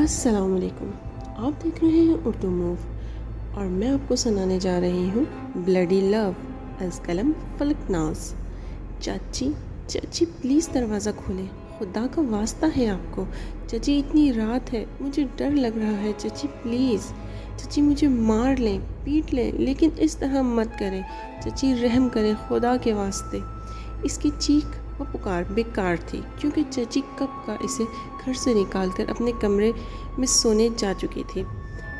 السلام علیکم. آپ دیکھ رہے ہیں اردو موو اور میں آپ کو سنانے جا رہی ہوں بلڈی لو از قلم فلک ناز. چچی پلیز دروازہ کھولیں، خدا کا واسطہ ہے آپ کو. چچی اتنی رات ہے، مجھے ڈر لگ رہا ہے. چچی پلیز، چچی مجھے مار لیں، پیٹ لیں، لیکن اس طرح مت کریں. چچی رحم کریں خدا کے واسطے. اس کی چیخ و پکار بیکار تھی کیونکہ چچی کب کا اسے گھر سے نکال کر اپنے کمرے میں سونے جا چکی تھی.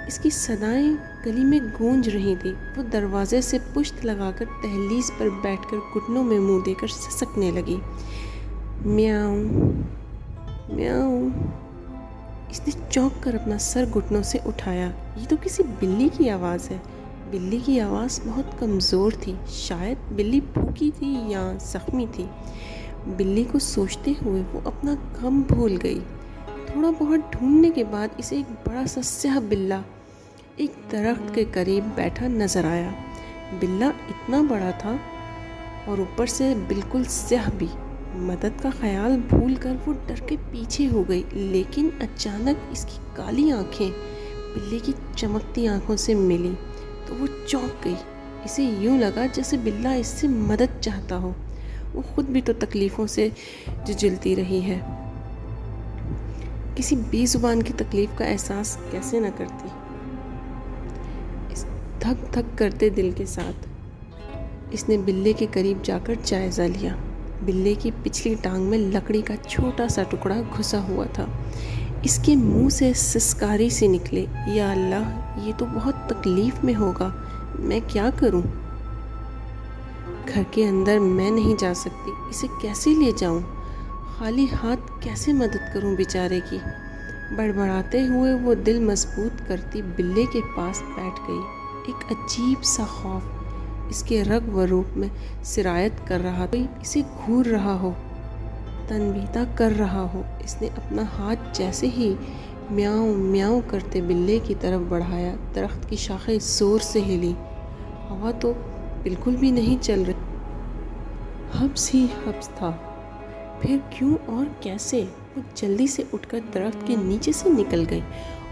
اس کی صدائیں گلی میں گونج رہی تھی. وہ دروازے سے پشت لگا کر دہلیز پر بیٹھ کر گھٹنوں میں منہ دے کر سسکنے لگی. میاؤں میاؤں. اس نے چونک کر اپنا سر گھٹنوں سے اٹھایا. یہ تو کسی بلی کی آواز ہے. بلی کی آواز بہت کمزور تھی. شاید بلی بھوکی تھی یا زخمی تھی. بلی کو سوچتے ہوئے وہ اپنا غم بھول گئی. تھوڑا بہت ڈھونڈنے کے بعد اسے ایک بڑا سا سیاہ بلّا ایک درخت کے قریب بیٹھا نظر آیا. بلّا اتنا بڑا تھا اور اوپر سے بالکل سیاہ بھی. مدد کا خیال بھول کر وہ ڈر کے پیچھے ہو گئی، لیکن اچانک اس کی کالی آنکھیں بلّے کی چمکتی آنکھوں سے ملی تو وہ چونک گئی. اسے یوں لگا جیسے بلّا اس سے مدد چاہتا ہو. وہ خود بھی تو تکلیفوں سے جلتی رہی ہے، کسی بے زبان کی تکلیف کا احساس کیسے نہ کرتی. اس دھک دھک کرتے دل کے ساتھ اس نے بلّے کے قریب جا کر جائزہ لیا. بلّے کی پچھلی ٹانگ میں لکڑی کا چھوٹا سا ٹکڑا گھسا ہوا تھا. اس کے منہ سے سسکاری سی نکلے. یا اللہ، یہ تو بہت تکلیف میں ہوگا. میں کیا کروں؟ گھر کے اندر میں نہیں جا سکتی. اسے کیسے لے جاؤں؟ خالی ہاتھ کیسے مدد کروں بیچارے کی؟ بڑبڑاتے ہوئے وہ دل مضبوط کرتی بلّے کے پاس بیٹھ گئی. ایک عجیب سا خوف اس کے رگ و روپ میں سرایت کر رہا تھا. اسے گھور رہا ہو، تنبیہتا کر رہا ہو. اس نے اپنا ہاتھ جیسے ہی میاؤں میاؤں کرتے بلّے کی طرف بڑھایا، درخت کی شاخیں زور سے ہلی. ہوا تو بالکل بھی نہیں چل رہی. حبس ہی حبس تھا. پھر کیوں اور کیسے؟ وہ جلدی سے اٹھ کر درخت کے نیچے سے نکل گئی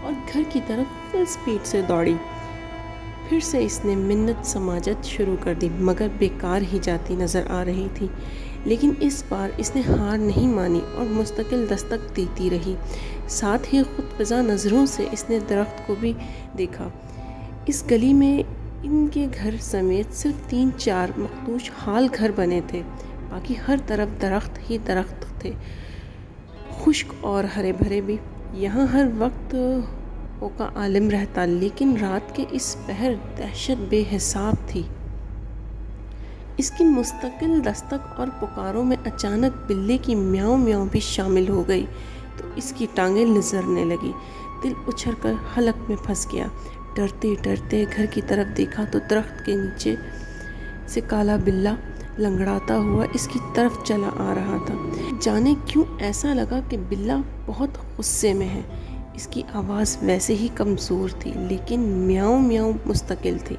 اور گھر کی طرف فل سپیڈ سے دوڑی. پھر سے اس نے منت سماجت شروع کر دی، مگر بیکار ہی جاتی نظر آ رہی تھی. لیکن اس بار اس نے ہار نہیں مانی اور مستقل دستک دیتی رہی. ساتھ ہی خود فضا نظروں سے اس نے درخت کو بھی دیکھا. اس گلی میں ان کے گھر سمیت صرف 3-4 مخدوش حال گھر بنے تھے. باقی ہر طرف درخت ہی درخت تھے، خشک اور ہرے بھرے بھی. یہاں ہر وقت کا عالم رہتا، لیکن رات کے اس پہر دہشت بے حساب تھی. اس کی مستقل دستک اور پکاروں میں اچانک بلّے کی میاؤں میاؤں بھی شامل ہو گئی تو اس کی ٹانگیں لرزنے لگی. دل اچھل کر حلق میں پھنس گیا. ڈرتے ڈرتے گھر کی طرف دیکھا تو درخت کے نیچے سے کالا بلّا لنگڑاتا ہوا اس کی طرف چلا آ رہا تھا. جانے کیوں ایسا لگا کہ بلّا بہت غصے میں ہے. اس کی آواز ویسے ہی کمزور تھی، لیکن میاؤں میاؤں مستقل تھی.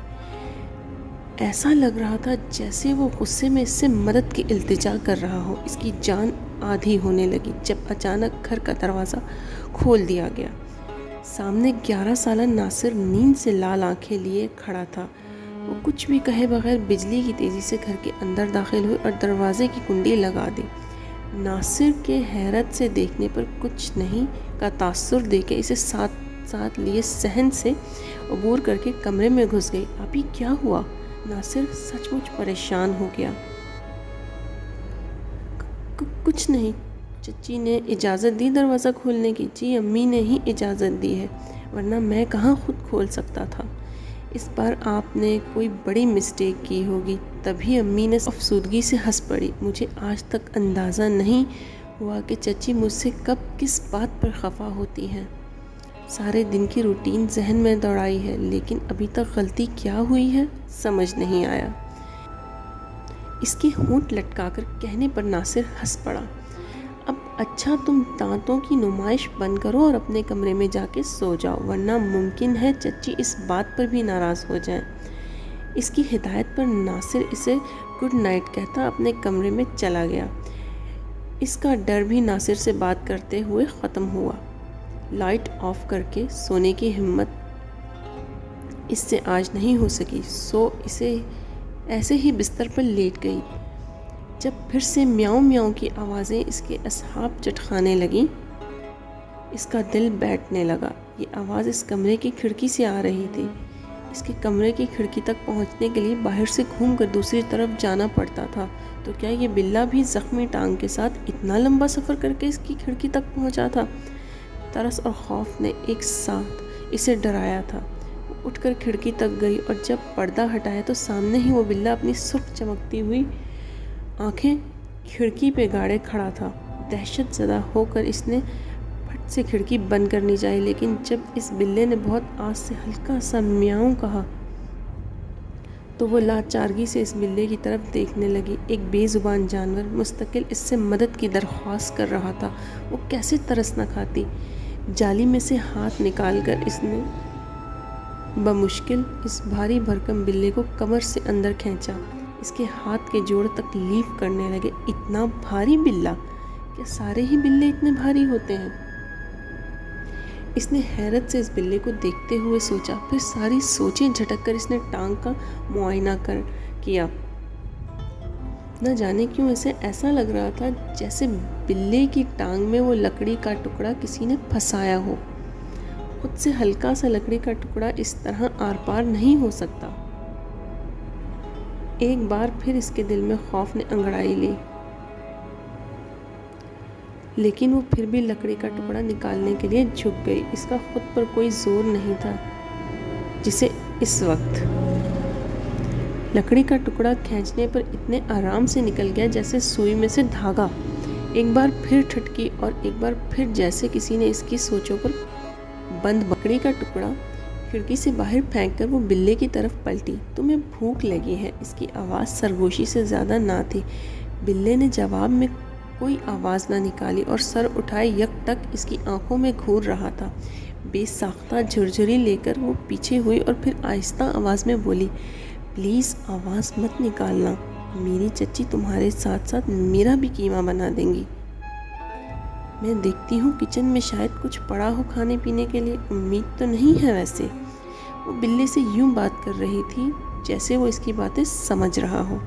ایسا لگ رہا تھا جیسے وہ غصے میں اس سے مدد کی التجا کر رہا ہو. اس کی جان آدھی ہونے لگی جب اچانک گھر کا دروازہ کھول دیا گیا. سامنے 11 سالہ ناصر نیند سے لال آنکھیں لیے کھڑا تھا. وہ کچھ بھی کہے بغیر بجلی کی تیزی سے گھر کے اندر داخل ہوئے اور دروازے کی کنڈی لگا دی. ناصر کے حیرت سے دیکھنے پر کچھ نہیں کا تاثر دے کے اسے ساتھ لیے صحن سے عبور کر کے کمرے میں گھس گئی. ابھی کیا ہوا؟ ناصر سچ مچ پریشان ہو گیا. کچھ نہیں. چچی نے اجازت دی دروازہ کھولنے کی. جی امی نے ہی اجازت دی ہے، ورنہ میں کہاں خود کھول سکتا تھا. اس بار آپ نے کوئی بڑی مسٹیک کی ہوگی. تبھی امی نے افسردگی سے ہنس پڑی. مجھے آج تک اندازہ نہیں ہوا کہ چچی مجھ سے کب کس بات پر خفا ہوتی ہیں. سارے دن کی روٹین ذہن میں دوڑائی ہے، لیکن ابھی تک غلطی کیا ہوئی ہے سمجھ نہیں آیا. اس کے ہونٹ لٹکا کر کہنے پر ناصر ہنس پڑا. اب اچھا تم دانتوں کی نمائش بند کرو اور اپنے کمرے میں جا کے سو جاؤ، ورنہ ممکن ہے چچی اس بات پر بھی ناراض ہو جائیں. اس کی ہدایت پر ناصر اسے گڈ نائٹ کہتا اپنے کمرے میں چلا گیا. اس کا ڈر بھی ناصر سے بات کرتے ہوئے ختم ہوا. لائٹ آف کر کے سونے کی ہمت اس سے آج نہیں ہو سکی، سو اسے ایسے ہی بستر پر لیٹ گئی۔ جب پھر سے میاؤں میاؤں کی آوازیں اس کے اصحاب چٹخانے لگیں، اس کا دل بیٹھنے لگا۔ یہ آواز اس کمرے کی کھڑکی سے آ رہی تھی۔ اس کے کمرے کی کھڑکی تک پہنچنے کے لیے باہر سے گھوم کر دوسری طرف جانا پڑتا تھا۔ تو کیا یہ بلّا بھی زخمی ٹانگ کے ساتھ اتنا لمبا سفر کر کے اس کی کھڑکی تک پہنچا تھا؟ ترس اور خوف نے ایک ساتھ اسے ڈرایا تھا۔ وہ اٹھ کر کھڑکی تک گئی اور جب پردہ ہٹایا تو سامنے ہی وہ بلّا اپنی سرخ چمکتی ہوئی آنکھیں کھڑکی پہ گاڑے کھڑا تھا۔ دہشت زدہ ہو کر اس نے پھٹ سے کھڑکی بند کرنی چاہی، لیکن جب اس بلے نے بہت آس سے ہلکا سا میاؤں کہا تو وہ لاچارگی سے اس بلے کی طرف دیکھنے لگی۔ ایک بے زبان جانور مستقل اس سے مدد کی درخواست کر رہا تھا، وہ کیسے ترس نہ کھاتی؟ جالی میں سے ہاتھ نکال کر اس نے بمشکل اس بھاری بھرکم بلے کو کمر سے اندر کھینچا۔ اس کے ہاتھ کے جوڑ تکلیف کرنے لگے۔ اتنا بھاری بلّا! کیا سارے ہی بلے اتنے بھاری ہوتے ہیں؟ اس نے حیرت سے اس بلے کو دیکھتے ہوئے سوچا، پھر ساری سوچیں جھٹک کر اس نے ٹانگ کا معائنہ کیا۔ نہ جانے کیوں اسے ایسا لگ رہا تھا جیسے بلے کی ٹانگ میں وہ لکڑی کا ٹکڑا کسی نے پھنسایا ہو۔ خود سے ہلکا سا لکڑی کا ٹکڑا اس طرح آر پار نہیں ہو سکتا۔ ایک بار پھر اس کے دل میں خوف نے انگڑائی لی، لیکن وہ پھر بھی لکڑی کا ٹکڑا نکالنے کے لیے جھک گئی۔ اس کا خود پر کوئی زور نہیں تھا جسے اس وقت لکڑی کا ٹکڑا کھینچنے پر اتنے آرام سے نکل گیا جیسے سوئی میں سے دھاگا۔ ایک بار پھر ٹھٹکی اور ایک بار پھر جیسے کسی نے اس کی سوچوں پر بند لکڑی کا ٹکڑا کھڑکی سے باہر پھینک کر وہ بلے کی طرف پلٹی۔ تمہیں بھوک لگی ہے؟ اس کی آواز سرگوشی سے زیادہ نہ تھی۔ بلے نے جواب میں کوئی آواز نہ نکالی اور سر اٹھائے یک ٹک اس کی آنکھوں میں گھور رہا تھا۔ بے ساختہ جھرجھری لے کر وہ پیچھے ہوئی اور پھر آہستہ آواز میں بولی، پلیز آواز مت نکالنا، میری چچی تمہارے ساتھ ساتھ میرا بھی قیمہ بنا دیں گی۔ میں دیکھتی ہوں کچن میں شاید کچھ پڑا ہو کھانے پینے کے لیے، امید تو نہیں ہے ویسے۔ وہ بلے سے یوں بات کر رہی تھی جیسے وہ اس کی باتیں سمجھ رہا ہو۔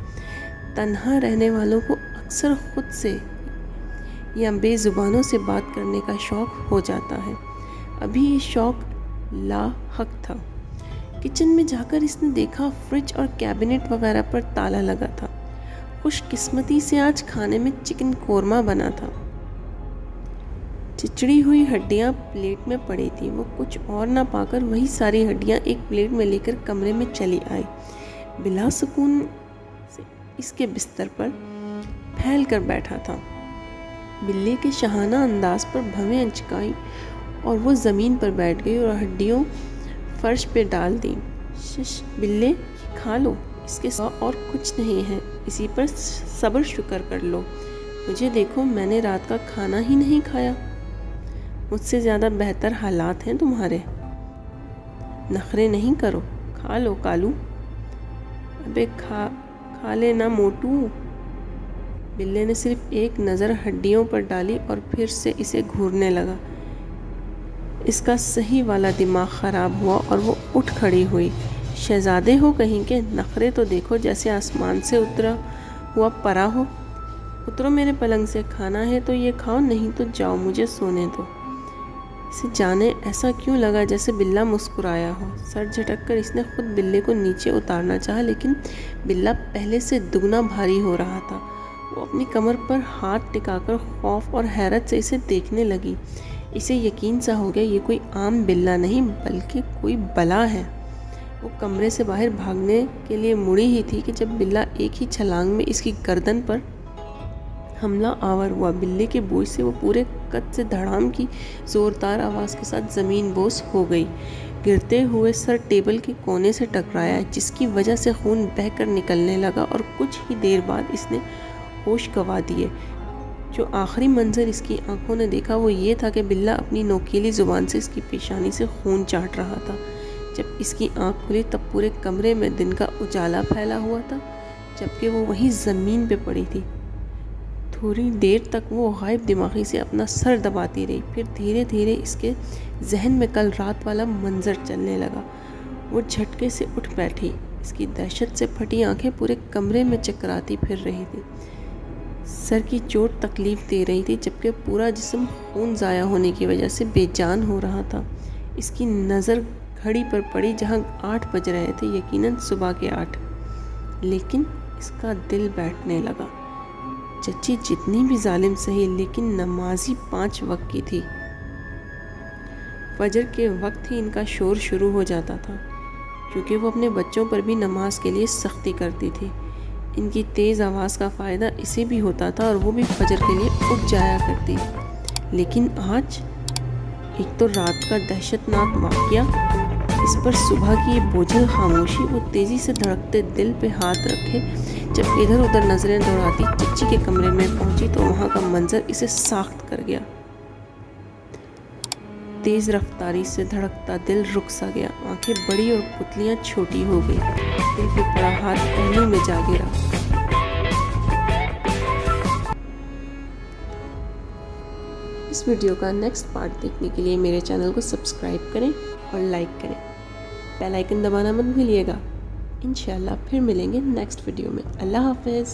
تنہا رہنے والوں کو اکثر خود سے یا بے زبانوں سے بات کرنے کا شوق ہو جاتا ہے۔ ابھی یہ شوق لاحق تھا۔ کچن میں جا کر اس نے دیکھا فریج اور کیبنٹ وغیرہ پر تالا لگا تھا۔ خوش قسمتی سے آج کھانے میں چکن قورمہ بنا تھا۔ چچڑی ہوئی ہڈیاں پلیٹ میں پڑی تھی۔ وہ کچھ اور نہ پا کر وہی ساری ہڈیاں ایک پلیٹ میں لے کر کمرے میں چلی آئی۔ بلا سکون سے اس کے بستر پر پھیل کر بیٹھا تھا۔ بلے کے شاہانہ انداز پر بھویں اچکائی اور وہ زمین پر بیٹھ گئی اور ہڈیوں فرش پہ ڈال دیں۔ شش بلے، کھا لو، اس کے سوا اور کچھ نہیں ہے، اسی پر صبر شکر کر لو۔ مجھے دیکھو، میں نے رات کا کھانا ہی نہیں کھایا۔ مجھ سے زیادہ بہتر حالات ہیں تمہارے۔ نخرے نہیں کرو، کھا لو کالو۔ ابے کھا لینا موٹو۔ بلے نے صرف ایک نظر ہڈیوں پر ڈالی اور پھر سے اسے گھورنے لگا۔ اس کا صحیح والا دماغ خراب ہوا اور وہ اٹھ کھڑی ہوئی۔ شہزادے ہو کہیں کے، نخرے تو دیکھو جیسے آسمان سے اترا ہوا پرا ہو۔ اترو میرے پلنگ سے، کھانا ہے تو یہ کھاؤ، نہیں تو جاؤ، مجھے سونے دو۔ اسے جانے ایسا کیوں لگا جیسے بلّا مسکرایا ہو۔ سر جھٹک کر اس نے خود بلے کو نیچے اتارنا چاہا، لیکن بلّا پہلے سے دگنا بھاری ہو رہا تھا۔ وہ اپنی کمر پر ہاتھ ٹکا کر خوف اور حیرت سے اسے دیکھنے لگی۔ اسے یقین سا ہو گیا یہ کوئی عام بلّا نہیں بلکہ کوئی بلا ہے۔ وہ کمرے سے باہر بھاگنے کے لیے مڑی ہی تھی کہ جب بلّا ایک ہی چھلانگ میں اس کی گردن پر حملہ آور ہوا۔ بلے کے بوجھ سے وہ پورے قد سے دھڑام کی زوردار آواز کے ساتھ زمین بوس ہو گئی۔ گرتے ہوئے سر ٹیبل کے کونے سے ٹکرایا، جس کی وجہ سے خون بہہ کر نکلنے لگا اور کچھ ہی دیر بعد اس نے ہوش گنوا دیے۔ جو آخری منظر اس کی آنکھوں نے دیکھا وہ یہ تھا کہ بلّا اپنی نوکیلی زبان سے اس کی پیشانی سے خون چاٹ رہا تھا۔ جب اس کی آنکھ کھلی تب پورے کمرے میں دن کا اجالا پھیلا ہوا تھا، جبکہ وہ وہیں زمین پہ پڑی تھی۔ تھوڑی دیر تک وہ غائب دماغی سے اپنا سر دباتی رہی، پھر دھیرے دھیرے اس کے ذہن میں کل رات والا منظر چلنے لگا۔ وہ جھٹکے سے اٹھ بیٹھی، اس کی دہشت سے پھٹی آنکھیں پورے کمرے میں چکراتی پھر رہی تھی۔ سر کی چوٹ تکلیف دے رہی تھی، جبکہ پورا جسم خون ضائع ہونے کی وجہ سے بے جان ہو رہا تھا۔ اس کی نظر گھڑی پر پڑی جہاں 8 بج رہے تھے، یقیناً صبح کے 8۔ لیکن اس کا دل بیٹھنے لگا۔ چچی جتنی بھی ظالم سہی، لیکن نمازی 5 وقت کی تھی۔ فجر کے وقت ہی ان کا شور شروع ہو جاتا تھا، کیونکہ وہ اپنے بچوں پر بھی نماز کے لیے سختی کرتی تھی۔ ان کی تیز آواز کا فائدہ اسے بھی ہوتا تھا اور وہ بھی فجر کے لیے اٹھ جایا کرتی۔ لیکن آج ایک تو رات کا دہشت ناک واقعہ، اس پر صبح کی یہ بوجھل خاموشی۔ وہ تیزی سے دھڑکتے دل پہ ہاتھ رکھے جب ادھر ادھر نظریں دوڑاتی چچی کے کمرے میں پہنچی تو وہاں کا منظر اسے ساخت کر گیا۔ تیز رفتاری سے دھڑکتا دل رک سا گیا، آنکھیں بڑی اور پتلیاں چھوٹی ہو گئی، دل پہ پڑا ہاتھ پہلو میں جا گرا۔ اس ویڈیو کا نیکسٹ پارٹ دیکھنے کے لیے میرے چینل کو سبسکرائب کریں اور لائک کریں، بیل آئیکن دبانا مت بھولیے گا۔ انشاءاللہ پھر ملیں گے نیکسٹ ویڈیو میں۔ اللہ حافظ۔